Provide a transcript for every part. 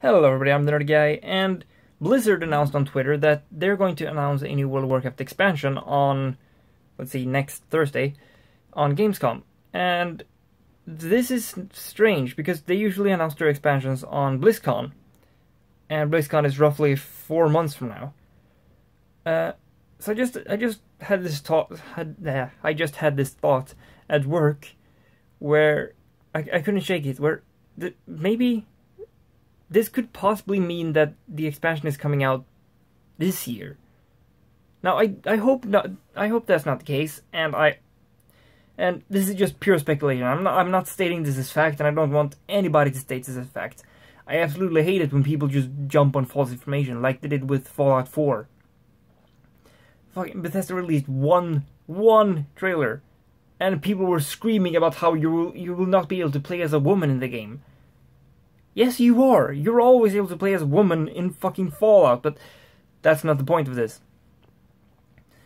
Hello everybody, I'm the Nerdy Guy, and Blizzard announced on Twitter that they're going to announce a new World of Warcraft expansion on, let's see, next Thursday, on Gamescom. And this is strange, because they usually announce their expansions on Blizzcon, and Blizzcon is roughly 4 months from now. So I just had this thought, I just had this thought at work, where I couldn't shake it, where maybe this could possibly mean that the expansion is coming out this year. Now, I hope not. I hope that's not the case, and this is just pure speculation. I'm not stating this as fact, and I don't want anybody to state this as fact. I absolutely hate it when people just jump on false information, like they did with Fallout 4. Fucking Bethesda released one trailer, and people were screaming about how you will not be able to play as a woman in the game. Yes, you are. You're always able to play as a woman in fucking Fallout, but that's not the point of this.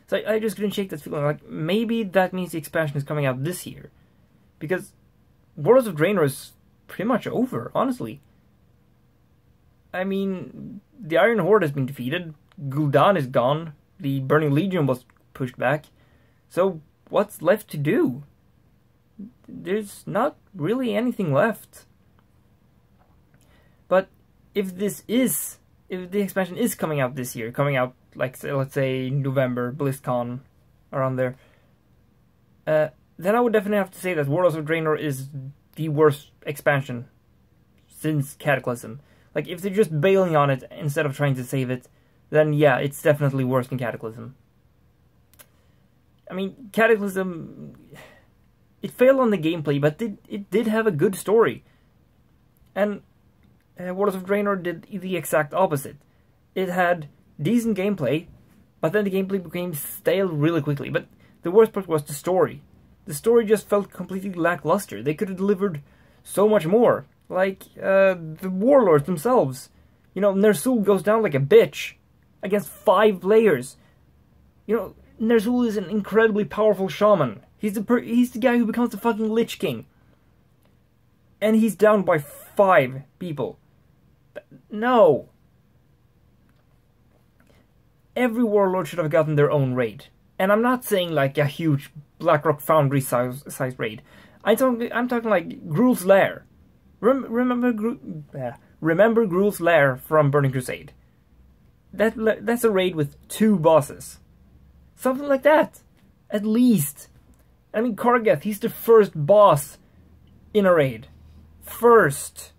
So I just couldn't shake that feeling. Like, maybe that means the expansion is coming out this year. Because Warlords of Draenor is pretty much over, honestly. I mean, the Iron Horde has been defeated. Gul'dan is gone. The Burning Legion was pushed back. So, what's left to do? There's not really anything left. But if the expansion is coming out this year, coming out, like, let's say, November, BlizzCon, around there, then I would definitely have to say that Warlords of Draenor is the worst expansion since Cataclysm. Like, if they're just bailing on it instead of trying to save it, then yeah, it's definitely worse than Cataclysm. I mean, Cataclysm, it failed on the gameplay, but it did have a good story. And Warlords of Draenor did the exact opposite. It had decent gameplay, but then the gameplay became stale really quickly. But the worst part was the story. The story just felt completely lackluster. They could have delivered so much more. Like, the warlords themselves. You know, Ner'zhul goes down like a bitch against 5 players. You know, Ner'zhul is an incredibly powerful shaman. He's the guy who becomes the fucking Lich King. And he's down by 5 people. No. Every warlord should have gotten their own raid. And I'm not saying like a huge Blackrock Foundry size raid. I'm talking like Gruul's Lair. Remember Gruul's Lair from Burning Crusade? That's a raid with 2 bosses. Something like that. At least. I mean, Kargath, he's the first boss in a raid. First.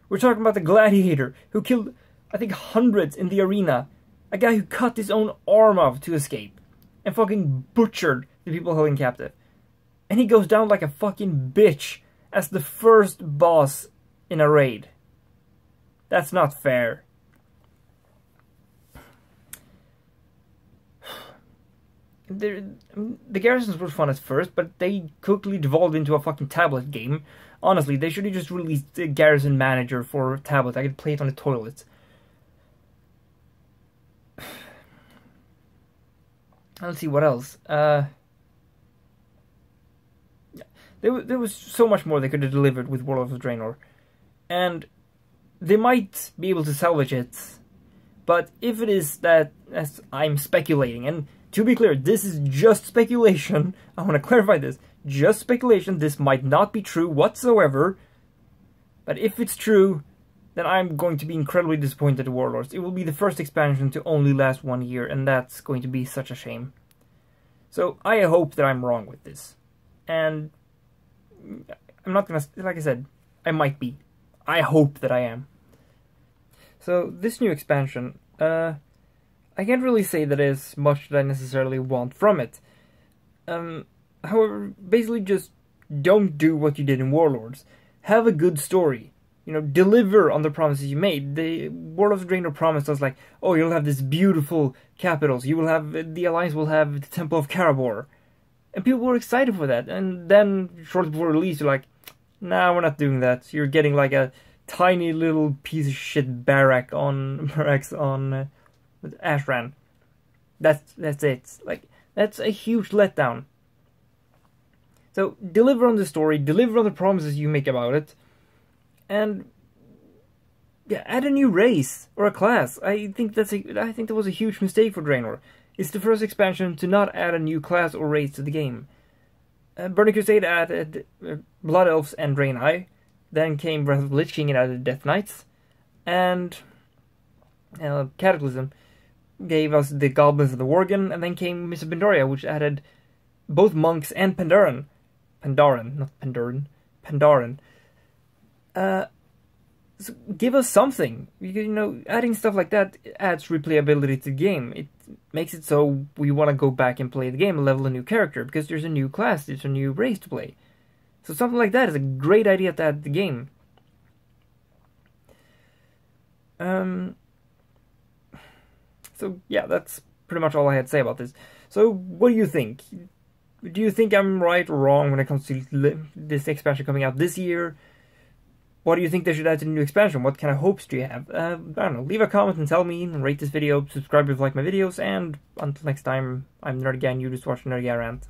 We're talking about the gladiator who killed, I think, hundreds in the arena. A guy who cut his own arm off to escape. And fucking butchered the people held him captive. And he goes down like a fucking bitch as the first boss in a raid. That's not fair. The garrisons were fun at first, but they quickly devolved into a fucking tablet game. Honestly, they should have just released the Garrison Manager for tablet. I could play it on the toilet. Let's see, what else? There was so much more they could have delivered with Warlords of Draenor. And they might be able to salvage it. But if it is that, as I'm speculating, and to be clear, this is just speculation. I want to clarify this. Just speculation. This might not be true whatsoever. But if it's true, then I'm going to be incredibly disappointed at Warlords. It will be the first expansion to only last 1 year, and that's going to be such a shame. So I hope that I'm wrong with this. And I'm not gonna, like I said, I might be. I hope that I am. So this new expansion, I can't really say that there's much that I necessarily want from it. However, basically just don't do what you did in Warlords. Have a good story. You know, deliver on the promises you made. The Warlords of Draenor promised us, like, oh, you'll have this beautiful capitals. You will have, the Alliance will have the Temple of Karabor. And people were excited for that. And then, shortly before release, you're like, nah, we're not doing that. You're getting like a tiny little piece of shit barracks on Ashran. That's it. Like, that's a huge letdown. So, deliver on the story, deliver on the promises you make about it, and yeah, add a new race or a class. I think that was a huge mistake for Draenor. It's the first expansion to not add a new class or race to the game. Burning Crusade added Blood Elves and Draenei. Then came Wrath of the Lich King and added Death Knights. And Cataclysm gave us the Goblins of the Worgen. And then came Mists of Pandaria, which added both monks and Pandaren. Not Pandaren. Pandaren. So give us something. You know, adding stuff like that adds replayability to the game. It makes it so we want to go back and play the game and level a new character because there's a new class, there's a new race to play. So something like that is a great idea to add to the game. So yeah, that's pretty much all I had to say about this. So what do you think? Do you think I'm right or wrong when it comes to this expansion coming out this year? What do you think they should add to the new expansion? What kind of hopes do you have? I don't know. Leave a comment and tell me, and rate this video, subscribe if you like my videos, and until next time, I'm NerdyGuy and you just watch Nerdy Guy Rant.